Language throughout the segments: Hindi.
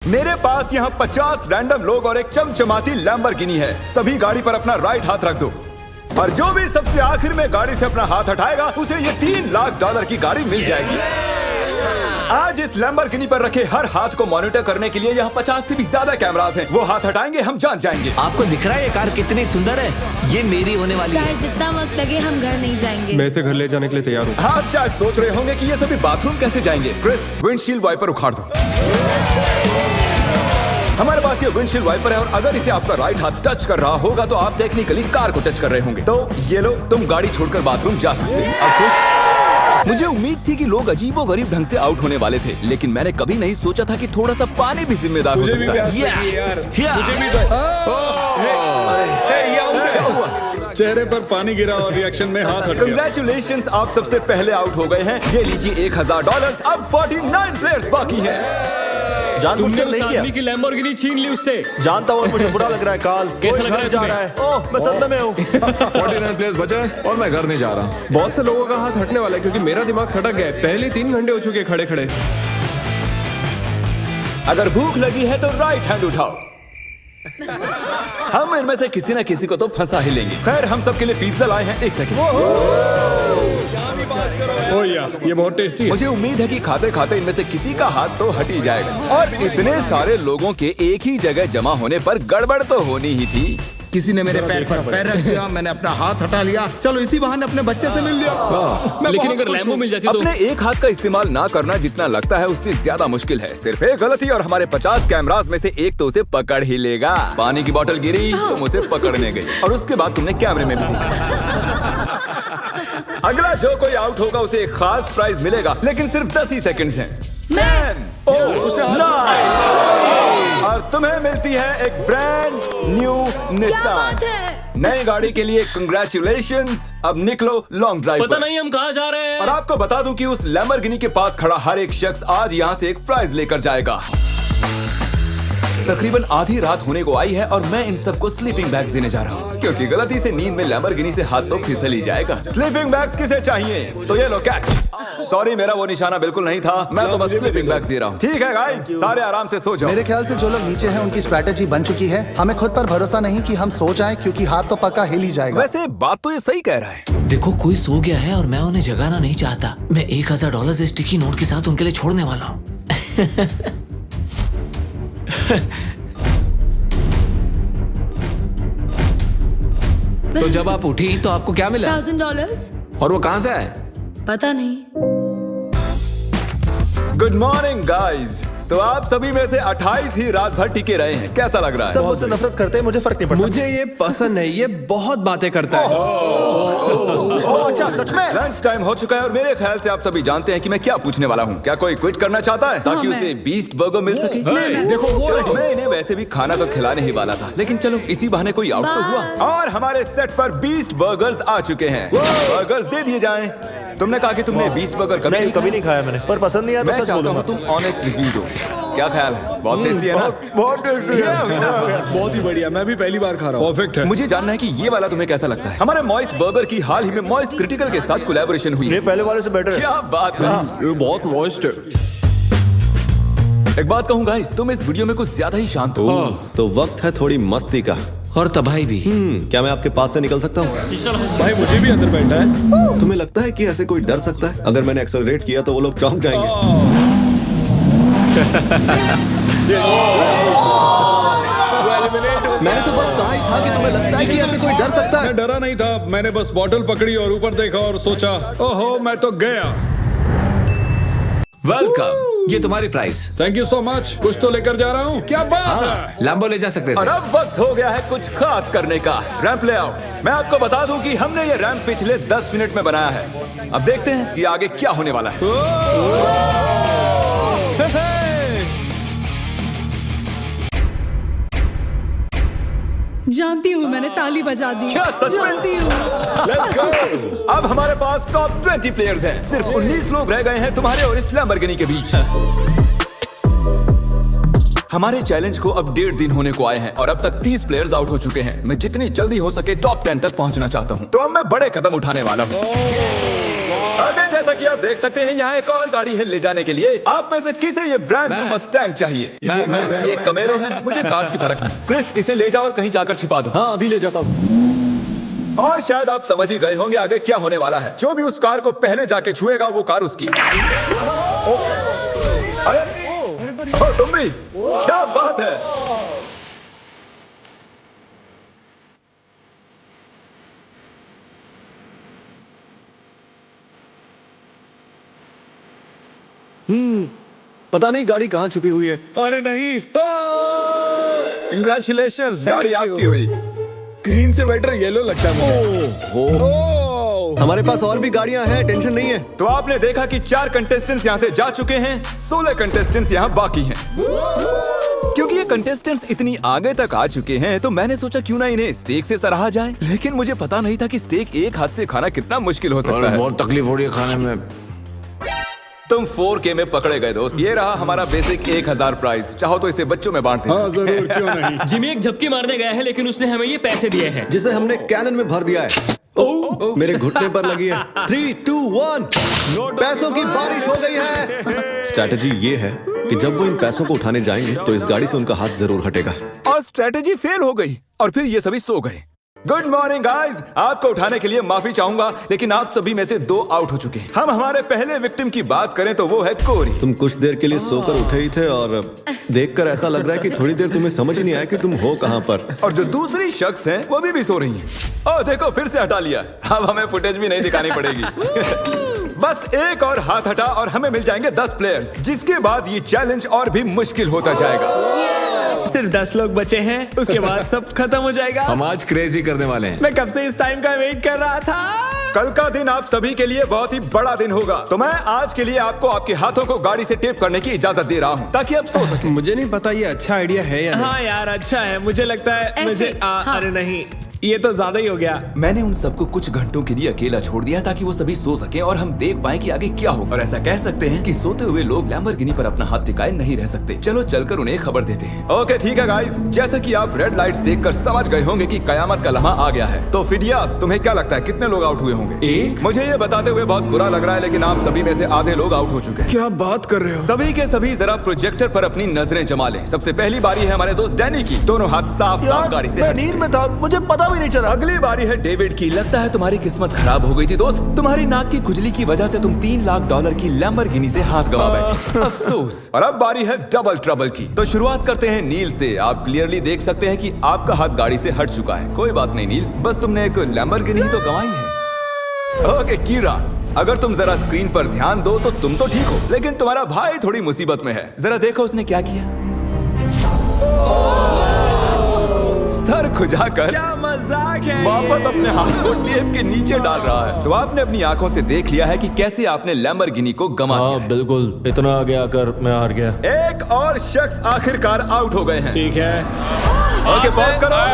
मेरे पास यहाँ 50 रैंडम लोग और एक चमचमाती लैम्बोर्गिनी है। सभी गाड़ी पर अपना राइट हाथ रख दो और जो भी सबसे आखिर में गाड़ी से अपना हाथ हटाएगा उसे ये $3 लाख की गाड़ी मिल जाएगी। आज इस लैम्बोर्गिनी पर रखे हर हाथ को मॉनिटर करने के लिए यहाँ 50 से भी ज्यादा कैमरास हैं। वो हाथ हटाएंगे हम जान जाएंगे। आपको दिख रहा है ये कार कितनी सुंदर है? ये मेरी होने वाली है। चाहे जितना वक्त लगे हम घर नहीं जाएंगे। मैं इसे घर ले जाने के लिए तैयार हूँ। आप शायद सोच रहे होंगे कि ये सभी बाथरूम कैसे जाएंगे। क्रिस, विंडशील्ड वाइपर उखाड़ दो। हमारे पास ये विंडशील्ड वाइपर है और अगर इसे आपका राइट हाथ टच कर रहा होगा तो आप टेक्निकली कार को टच कर रहे होंगे। तो ये लो, तुम गाड़ी छोड़कर बाथरूम जा सकते हैं। अब खुश? मुझे उम्मीद थी कि लोग अजीबोगरीब ढंग से आउट होने वाले थे, लेकिन मैंने कभी नहीं सोचा था कि थोड़ा सा पानी भी जिम्मेदार हो सकता है। चेहरे पर पानी गिरा और रिएक्शन में हाथ हट गया। कंग्रेचुलेशंस, आप सबसे पहले आउट हो गए हैं। ये लीजिए $1000। अब 49 प्लेयर्स बाकी हैं। तुमने उस आदमी की लैम्बोर्गिनी छीन ली उससे। जानता हूँ, मुझे बुरा लग रहा है। काल कैसा लग रहा है जा रहा है। ओह, मैं सदमे में हूँ। 49 प्लेयर्स बचे हैं और मैं घर नहीं जा रहा। बहुत से लोगों का हाथ हटने वाला है क्योंकि मेरा दिमाग सटक गया है। पहले 3 घंटे हो चुके खड़े खड़े। अगर भूख लगी है तो राइट हैंड उठाओ। हम इनमें से किसी न किसी को तो फंसा ही लेंगे। खैर, हम सबके लिए पिज्जा लाए हैं। 1 सेकंड। ओह यार, ये बहुत टेस्टी है। मुझे उम्मीद है कि खाते खाते इनमें से किसी का हाथ तो हट ही जाएगा। और इतने सारे लोगों के एक ही जगह जमा होने पर गड़बड़ तो होनी ही थी। किसी ने मेरे पैर पर पैर रख दिया, मैंने अपना हाथ हटा लिया। चलो इसी बहाने अपने बच्चे से मिल लिया। लेकिन अगर लैम्बो मिल जाती तो अपने एक हाथ का इस्तेमाल ना करना जितना लगता है उससे ज्यादा मुश्किल है। सिर्फ एक गलती और हमारे 50 कैमरास में से एक तो उसे पकड़ ही लेगा। पानी की बोतल गिरी, तुम उसे पकड़ने गई और उसके बाद तुमने कैमरे में भी देखा। अगला जो कोई आउट होगा उसे एक खास प्राइज मिलेगा, लेकिन सिर्फ 10 ही सेकंड्स हैं। 10, 9 और तुम्हें मिलती है एक ब्रांड न्यू निसान। नई गाड़ी के लिए कंग्रेचुलेशंस। अब निकलो लॉन्ग ड्राइव पता पर। नहीं हम कहाँ जा रहे हैं। और आपको बता दूं कि उस लैम्बोर्गिनी के पास खड़ा हर एक शख्स आज यहाँ से एक प्राइज लेकर जाएगा। तकरीबन आधी रात होने को आई है और मैं इन सबको स्लीपिंग बैग्स देने जा रहा हूँ, क्योंकि गलती से नींद में लैम्बोर्गिनी से हाथ तो फिसल ही जाएगा। स्लीपिंग बैग्स किसे चाहिए? तो ये लो कैच। सॉरी, मेरा वो निशाना बिल्कुल नहीं था। मैं तो बस स्लीपिंग बैग्स दे रहा हूँ। ठीक है गाइस, सारे आराम से सो जाओ। मेरे ख्याल से जो लोग नीचे हैं उनकी स्ट्रैटेजी बन चुकी है। हमें खुद पर भरोसा नहीं कि हम सो जाएं, क्योंकि हाथ तो पक्का हिल ही जाएगा। वैसे बात तो ये सही कह रहा है। देखो, कोई सो गया है और मैं उन्हें जगाना नहीं चाहता। मैं $1000 स्टिकी नोट के साथ उनके लिए छोड़ने वाला हूँ। तो जब आप उठी तो आपको क्या मिला? $1000। और वो कहाँ से आए? पता नहीं। Good morning guys. तो आप सभी में से 28 ही रात भर टिके रहे हैं। कैसा लग रहा है? सब मुझसे नफरत करते हैं, मुझे फर्क नहीं पड़ता। मुझे ये पसंद है। ये बहुत बातें करता है। ओह, अच्छा, सच में? लंच टाइम हो चुका है और मेरे ख्याल से आप सभी जानते हैं कि मैं क्या पूछने वाला हूँ। क्या कोई क्विट करना चाहता है ताकि उसे बीस्ट बर्गर मिल सके? देखो, वो चलो, मैं इन्हें वैसे भी खाना तो खिलाने ही वाला था, लेकिन चलो इसी बहाने कोई आउट तो हुआ। और हमारे सेट पर बीस्ट बर्गर्स आ चुके हैं। बर्गर्स दे दिए जाएं। तुमने कहा कि तुमने बीस्ट बर्गर कभी नहीं खाया मैंने, पर पसंद नहीं आया तो मैं सच चाहता बोलूंगा। हूँ तुम ऑनेस्ट रिव्यू दो। क्या ख्याल है? बहुत टेस्टी है ना? बहुत टेस्टी है। बहुत ही बढ़िया, मैं भी पहली बार खा रहा हूँ। परफेक्ट है। मुझे जानना है कि ये वाला तुम्हें कैसा लगता है। हमारे मॉइस्ट बर्गर की हाल ही में मॉइस्ट क्रिटिकल के साथ कोलैबोरेशन हुई ये है। पहले वाले से बेटर है। क्या बात है। ये बहुत मॉइस्ट है। एक बात कहूँ गाइस, तुम इस वीडियो में कुछ ज्यादा ही शांत हो। तो वक्त है थोड़ी मस्ती का। और तबाही भी। क्या मैं आपके पास से निकल सकता हूँ? भाई मुझे भी अंदर बैठा है। तुम्हें लगता है कि ऐसे कोई डर सकता है? अगर मैंने एक्सेलरेट किया तो वो लोग चौंक जाएंगे। मैंने तो बस कहा ही था कि तुम्हें लगता है कि ऐसे कोई डर सकता है। मैं डरा नहीं था। मैंने बस बॉटल पकड़ी और ऊपर देखा और सोचा, ओहो, मैं तो गया। वेलकम, ये तुम्हारी price. Thank you so much. कुछ तो लेकर जा रहा हूँ। क्या बात है? लैम्बो ले जा सकते और थे। अब वक्त हो गया है कुछ खास करने का। रैंप ले आओ। मैं आपको बता दूं कि हमने ये रैंप पिछले 10 मिनट में बनाया है। अब देखते हैं कि आगे क्या होने वाला है। जानती हूँ, मैंने ताली बजा दी। क्या सच में? जानती हूँ। Let's go! अब हमारे पास टॉप 20 प्लेयर्स हैं। सिर्फ 19 लोग रह गए हैं तुम्हारे और इस लैम्बोर्गिनी के बीच। हमारे चैलेंज को अब 1.5 दिन होने को आए हैं और अब तक 30 प्लेयर्स आउट हो चुके हैं। मैं जितनी जल्दी हो सके टॉप 10 तक पहुंचना चाहता हूं। तो अब मैं बड़े कदम उठाने वाला हूं। अगर जैसा कि आप देख सकते हैं यहाँ एक और गाड़ी है ले जाने के लिए। आप में से किसे ये ब्रांड न्यू मस्टैंग चाहिए? ये कमेरो है, मुझे कार की फर्क नहीं। क्रिस, इसे ले जाओ और कहीं जाकर छिपा दो। हाँ अभी ले जाता हूँ। और शायद आप समझ ही गए होंगे आगे क्या होने वाला है। जो भी उस कार को पहले जाके छुएगा वो कार उसकी। अरे तुम भी, क्या बात है। पता नहीं गाड़ी कहाँ छुपी हुई है। अरे नहीं, कंग्रेचुलेशन, गाड़ी आपकी हुई। ग्रीन से बेटर येलो लगता है मुझे। हमारे पास और भी गाड़ियां हैं, टेंशन नहीं है। तो आपने देखा कि 4 कंटेस्टेंट्स यहाँ से जा चुके हैं, 16 कंटेस्टेंट्स यहाँ बाकी हैं। क्योंकि ये कंटेस्टेंट्स इतनी आगे तक आ चुके हैं तो मैंने सोचा क्यों ना इन्हें स्टेक से सराहा जाए। लेकिन मुझे पता नहीं था कि स्टेक एक हाथ से खाना कितना मुश्किल हो सकता है। बहुत तकलीफ हो रही है खाने में। तुम 4K में पकड़े गए दोस्त। ये रहा हमारा बेसिक 1000 प्राइस। चाहो तो इसे बच्चों में बांट दें। हाँ जरूर, क्यों नहीं। जिमी एक झपकी मारने गया है लेकिन उसने हमें ये पैसे दिए हैं जिसे हमने कैनन में भर दिया है। मेरे घुटने पर लगी है। 3, 2, 1 पैसों की बारिश हो गई है। स्ट्रैटेजी ये है कि जब वो इन पैसों को उठाने जाएंगे तो इस गाड़ी से उनका हाथ जरूर हटेगा। और स्ट्रेटेजी फेल हो गई और फिर ये सभी सो गए। गुड मॉर्निंग गाइस, आपको उठाने के लिए माफी चाहूंगा लेकिन आप सभी में से 2 आउट हो चुके हैं। हम हमारे पहले विक्टिम की बात करें तो वो है कोरी। तुम कुछ देर के लिए सोकर उठे ही थे और देखकर ऐसा लग रहा है कि थोड़ी देर तुम्हें समझ ही नहीं आया कि तुम हो कहां पर। और जो दूसरी शख्स हैं वो भी सो रही हैं। ओह देखो, फिर से हटा लिया। अब हमें फुटेज भी नहीं दिखानी पड़ेगी। बस एक और हाथ हटा और हमें मिल जाएंगे 10 प्लेयर्स, जिसके बाद ये चैलेंज और भी मुश्किल होता जाएगा। सिर्फ 10 लोग बचे हैं, उसके बाद सब खत्म हो जाएगा। हम आज क्रेजी करने वाले हैं। मैं कब से इस टाइम का वेट कर रहा था। कल का दिन आप सभी के लिए बहुत ही बड़ा दिन होगा। तो मैं आज के लिए आपको आपके हाथों को गाड़ी से टेप करने की इजाजत दे रहा हूँ ताकि आप सो सकें। मुझे नहीं पता ये अच्छा आइडिया है या नहीं। हाँ यार अच्छा है, मुझे लगता है ऐसे, मुझे हाँ। अरे नहीं, ये तो ज्यादा ही हो गया। मैंने उन सबको कुछ घंटों के लिए अकेला छोड़ दिया ताकि वो सभी सो सकें और हम देख पाएं कि आगे क्या हो। और ऐसा कह सकते हैं कि सोते हुए लोग लैम्बोर्गिनी पर अपना हाथ टिकाए नहीं रह सकते। चलो चलकर उन्हें खबर देते हैं। ओके ठीक है गाइस, जैसा कि आप रेड लाइट्स देखकर समझ गए होंगे कि कयामत का लम्हा आ गया है। तो फिडियास, तुम्हें क्या लगता है कितने लोग आउट हुए होंगे? 1। मुझे ये बताते हुए बहुत बुरा लग रहा है लेकिन आप सभी में से आधे लोग आउट हो चुके हैं। क्या बात कर रहे हो? सभी के सभी जरा प्रोजेक्टर पर अपनी नजरें जमा लें। सबसे पहली बारी है हमारे दोस्त डैनी की। दोनों हाथ साफ साफ गाड़ी से मैं हट। नींद में था, मुझे पता भी नहीं चला। अगली बारी है डेविड की। लगता है तुम्हारी किस्मत खराब हो गई थी दोस्त। तुम्हारी नाक की खुजली की वजह से तुम $3 लाख की लैम्बोर्गिनी से हाथ गंवा बैठे। अफसोस। और अब बारी है डबल ट्रबल की। तो शुरुआत करते हैं नील से। आप क्लियरली देख सकते हैं कि आपका हाथ गाड़ी से हट चुका है। कोई बात नहीं नील, बस तुमने एक लैम्बोर्गिनी तो गंवाई है। ओके कीरा, अगर तुम जरा स्क्रीन पर ध्यान दो तो तुम तो ठीक हो लेकिन तुम्हारा भाई थोड़ी मुसीबत में है। जरा देखो उसने क्या किया। सर खुजाकर क्या मजाक है। वापस अपने हाथ को टेप के नीचे डाल रहा है। तो आपने अपनी आंखों से देख लिया है कि कैसे आपने लैम्बोर्गिनी को गंवा दिया है। बिल्कुल, इतना आगे आकर मैं हार गया। एक और शख्स आखिरकार आउट हो गए हैं। ठीक है। ओके पॉज करो।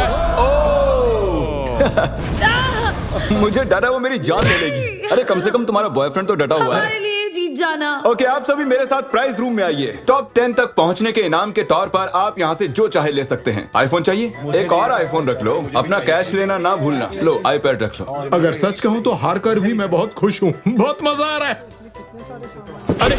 मुझे डर है वो मेरी जान ले लेगी। अरे कम से कम तुम्हारा बॉयफ्रेंड तो डटा हुआ हमारे है। लिए जीत जाना। ओके आप सभी मेरे साथ प्राइज रूम में आइए। टॉप 10 तक पहुंचने के इनाम के तौर पर आप यहाँ से जो चाहे ले सकते हैं। आईफोन चाहिए? एक और आईफोन रख लो। अपना कैश लेना ना भूलना। लो आईपैड रख लो। अगर सच कहूँ तो हार कर भी मैं बहुत खुश हूँ। बहुत मजा आ रहा है। अरे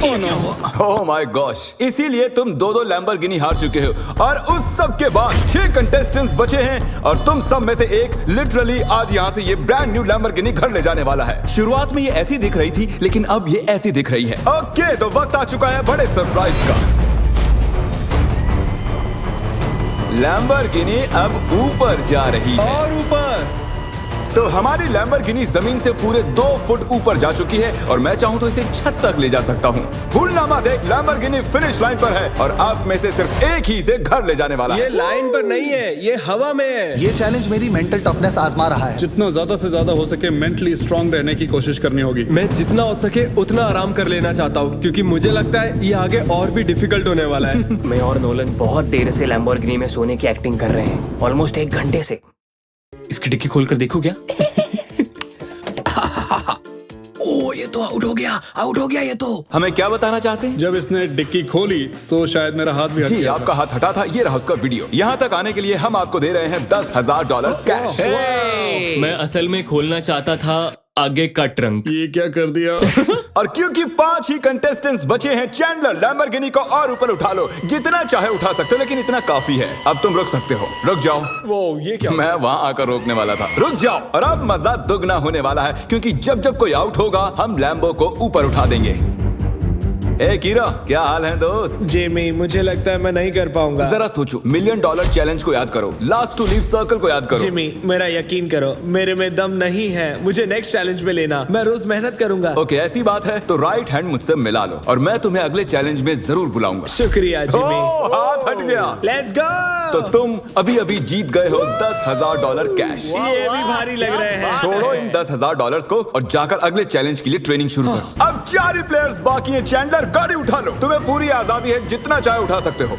ओह माय गॉश, इसीलिए तुम 2-2 लैम्बोर्गिनी हार चुके हो। और उस सब के बाद 6 कंटेस्टेंट्स बचे हैं और तुम सब में से एक लिटरली आज यहाँ से ये ब्रांड न्यू लैम्बोर्गिनी घर ले जाने वाला है। शुरुआत में ये ऐसी दिख रही थी लेकिन अब ये ऐसी दिख रही है। ओके तो वक्त आ चुका है बड़े सरप्राइज का। लैम्बोर्गिनी अब ऊपर जा रही है। और ऊपर। तो हमारी लैम्बोर्गिनी जमीन से पूरे 2 फुट ऊपर जा चुकी है और मैं चाहूँ तो इसे छत तक ले जा सकता हूँ। भूलना देख, लैम्बोर्गिनी फिनिश लाइन पर है और आप में से सिर्फ एक ही इसे घर ले जाने वाला है। ये लाइन पर नहीं है, ये हवा में है। ये चैलेंज मेरी मेंटल टफनेस आजमा रहा है। जितना ज्यादा से ज्यादा हो सके मेंटली स्ट्रांग रहने की कोशिश करनी होगी। मैं जितना हो सके उतना आराम कर लेना चाहता हूँ क्योंकि मुझे लगता है ये आगे और भी डिफिकल्ट होने वाला है। मैं और नोलन बहुत देर से लैम्बोर्गिनी में सोने की एक्टिंग कर रहे हैं, ऑलमोस्ट 1 घंटे से। इसकी डिक्की खोलकर देखो क्या। ये तो आउट हो गया ये तो। हमें क्या बताना चाहते हैं? जब इसने डिक्की खोली तो शायद मेरा हाथ भी हट जी गया आपका हाथ हटा था। ये रहा उसका वीडियो। यहाँ तक आने के लिए हम आपको दे रहे हैं $10,000 कैश। मैं असल में खोलना चाहता था आगे का ट्रंक। ये क्या कर दिया? और क्योंकि 5 ही कंटेस्टेंट्स बचे हैं, चैंडलर लैम्बोर्गिनी को और ऊपर उठा लो। जितना चाहे उठा सकते हो, लेकिन इतना काफी है। अब तुम रुक सकते हो। रुक जाओ। वो ये क्या? मैं वहाँ आकर रोकने वाला था। रुक जाओ। और अब मजा दुगना होने वाला है, क्योंकि जब जब कोई आउट होगा हम लैम्बो को ऊपर उठा देंगे। ए कीरा, क्या हाल है दोस्त? जिमी, मुझे लगता है मैं नहीं कर पाऊंगा। जरा सोचो, $1 मिलियन चैलेंज को याद करो, लास्ट टू लीव सर्कल को याद करो। जिमी, मेरा यकीन करो, मेरे में दम नहीं है। मुझे नेक्स्ट चैलेंज में लेना, मैं रोज मेहनत करूंगा। ओके, ऐसी बात है तो राइट हैंड मुझसे मिला लो और मैं तुम्हें अगले चैलेंज में जरूर बुलाऊंगा। शुक्रिया जिमी। हाथ हट गया। Let's go. तो तुम अभी अभी जीत गए हो $10,000 कैश। ये भी भारी लग रहे हैं। छोड़ो इन $10,000 को और जाकर अगले चैलेंज के लिए ट्रेनिंग शुरू करो। अब 4 ही प्लेयर्स बाकी हैं। चैंडलर, गाड़ी उठा लो। तुम्हें पूरी आजादी है, जितना चाहे उठा सकते हो।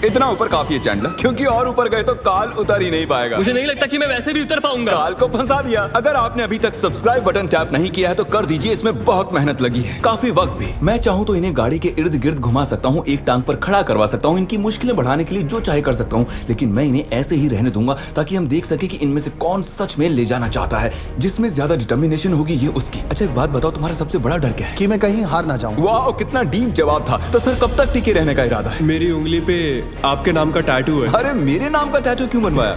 इतना ऊपर काफी है चैंडलर, क्योंकि और ऊपर गए तो काल उतर ही नहीं पाएगा। मुझे नहीं लगता कि मैं वैसे भी उतर पाऊंगा। काल को फंसा दिया। अगर आपने अभी तक सब्सक्राइब बटन टैप नहीं किया है तो कर दीजिए, इसमें बहुत मेहनत लगी है, काफी वक्त भी। मैं चाहूँ तो इन्हें गाड़ी के इर्द गिर्द घुमा सकता हूँ, एक टांग पर खड़ा करवा सकता हूँ, इनकी मुश्किलें बढ़ाने के लिए जो चाहे कर सकता हूँ, लेकिन मैं इन्हें ऐसे ही रहने दूंगा ताकि हम देख सके कि इनमें से कौन सच में ले जाना चाहता है। जिसमें ज्यादा डिटर्मिनेशन होगी ये उसकी। अच्छा एक बात बताओ, तुम्हारा सबसे बड़ा डर क्या है? कि मैं कहीं हार ना जाऊं। वाह, कितना डीप जवाब था। तो सर कब तक टिके रहने का इरादा है? मेरी उंगली पे आपके नाम का टैटू है। अरे मेरे नाम का टैटू क्यों बनवाया?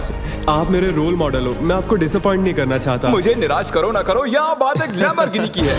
आप मेरे रोल मॉडल हो, मैं आपको डिसअपॉइंट नहीं करना चाहता। मुझे निराश करो ना करो, यह बात एक लैम्बोर्गिनी की है।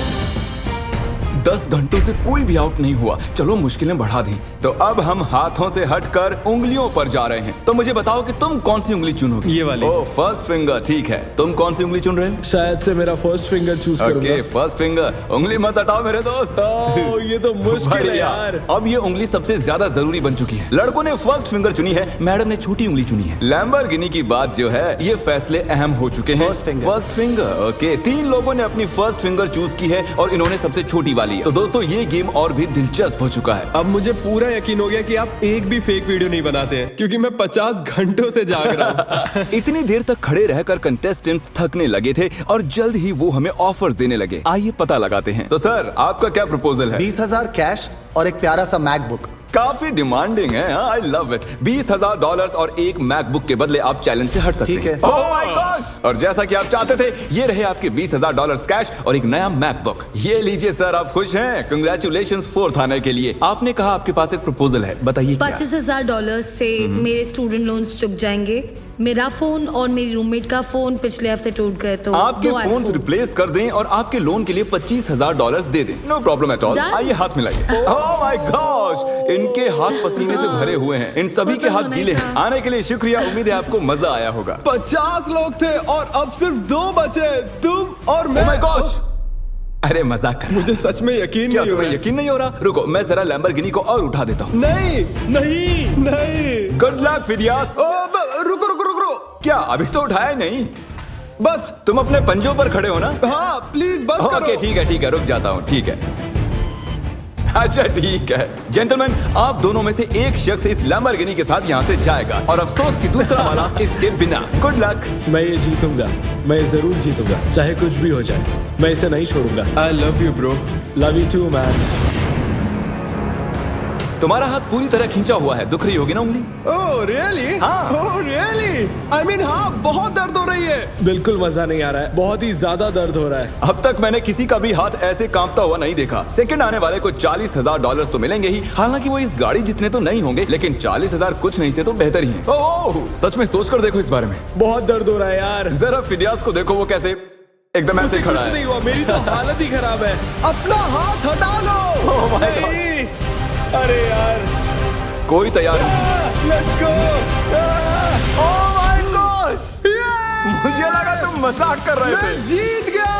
10 घंटों से कोई भी आउट नहीं हुआ। चलो मुश्किलें बढ़ा दें। तो अब हम हाथों से हटकर उंगलियों पर जा रहे हैं। तो मुझे बताओ कि तुम कौन सी उंगली चुनोगे? ये वाली। ओह, फर्स्ट फिंगर, ठीक है। तुम कौन सी उंगली चुन रहे हो? शायद से मेरा फर्स्ट फिंगर चूज ओके, करूंगा। First finger. उंगली मत हटाओ मेरे दोस्त। ओह, ये तो मुश्किल है बढ़िया। यार। अब ये उंगली सबसे ज्यादा जरूरी बन चुकी है। लड़कों ने फर्स्ट फिंगर चुनी है, मैडम ने छोटी उंगली चुनी है। लैम्बोर्गिनी की बात जो है, ये फैसले अहम हो चुके हैं। First finger, okay. 3 लोगों ने अपनी फर्स्ट फिंगर चूज की है और इन्होंने सबसे छोटी वाली है। तो दोस्तों ये गेम और भी दिलचस्प हो चुका है। अब मुझे पूरा यकीन हो गया कि आप एक भी फेक वीडियो नहीं बनाते हैं, क्योंकि मैं 50 घंटों से जाग रहा हूँ। इतनी देर तक खड़े रहकर कंटेस्टेंट्स थकने लगे थे और जल्द ही वो हमें ऑफर्स देने लगे। आइए पता लगाते हैं। तो सर आपका क्या प्रपोजल है? 20,000 कैश और एक प्यारा सा मैकबुक। काफी डिमांडिंग है। I love it. $20,000 और एक मैकबुक के बदले आप चैलेंज से हट सकते ठीक हैं। है। Oh my gosh! और जैसा कि आप चाहते थे, ये रहे आपके $20,000 कैश और एक नया मैकबुक। ये लीजिए सर, आप खुश हैं? कंग्रेचुलेशंस 4th आने के लिए। आपने कहा आपके पास एक प्रपोजल है, बताइए क्या? $25,000 से मेरे स्टूडेंट लोन्स चुक जाएंगे। मेरा फोन और मेरी रूममेट का फोन पिछले हफ्ते टूट गए, तो आपके 2 फोन्स iPhone। रिप्लेस कर दें और आपके लोन के लिए $25,000 दे दें। No problem at all. Done? आइए हाथ मिलाइए। Oh my gosh! इनके हाथ पसीने से भरे हुए हैं। इन सभी वो के तो हाथ होना गीले ही हैं। था। आने के लिए शुक्रिया। उम्मीद है आपको मजा आया होगा। 50 लोग थे और अब सिर्फ 2 बचे, तुम और मैं। Oh my gosh! अरे मजाक कर रहा। मुझे सच में यकीन क्या नहीं हो तुम्हें रहा। यकीन नहीं हो रहा? रुको, मैं जरा लैम्बोर्गिनी को और उठा देता हूँ। नहीं नहीं नहीं। Good luck Phidias. रुको रुको रुको। क्या अभी तो उठाया ही नहीं? बस। तुम अपने पंजों पर खड़े हो ना? हाँ प्लीज बस करो। ओके ठीक है, रुक जाता हूँ। ठीक है, अच्छा ठीक है। जेंटलमैन, आप दोनों में से एक शख्स इस लैम्बोर्गिनी के साथ यहाँ से जाएगा और अफसोस कि दूसरा वाला इसके बिना। Good luck. मैं ये जीतूंगा, मैं जरूर जीतूंगा, चाहे कुछ भी हो जाए। मैं इसे नहीं छोड़ूंगा। I love you bro. Love you too man. तुम्हारा हाथ पूरी तरह खींचा हुआ है, दुख रही होगी ना उंगली? Oh really? हाँ। Oh really? आई मीन हाँ, बहुत दर्द हो रही है। बिल्कुल मजा नहीं आ रहा है, बहुत ही ज्यादा दर्द हो रहा है। अब तक मैंने किसी का भी हाथ ऐसे कांपता हुआ नहीं देखा। सेकंड आने वाले को $40,000 तो मिलेंगे ही। हालांकि वो इस गाड़ी जितने तो नहीं होंगे, लेकिन 40,000 कुछ नहीं से तो बेहतर ही है। ओह, सच में सोचकर देखो इस बारे में। बहुत दर्द हो रहा है यार। जरा फिडियास को देखो, वो कैसे एकदम ऐसे खड़ा कुछ है। नहीं हुआ, मेरी तो हालत ही खराब है। अपना हाथ हटा लो। Oh my God! नहीं, अरे यार। कोई तैयार नहीं। Let's go. Oh my gosh! मुझे लगा तुम मजाक कर रहे थे। जीत गया।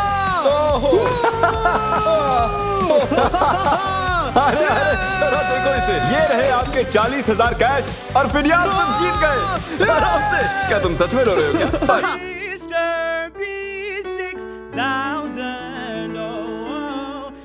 अरे जरा देखो इसे। ये रहे आपके 40,000 कैश और फिडियास तुम जीत गए आराम से। क्या तुम सच में रो रहे हो क्या?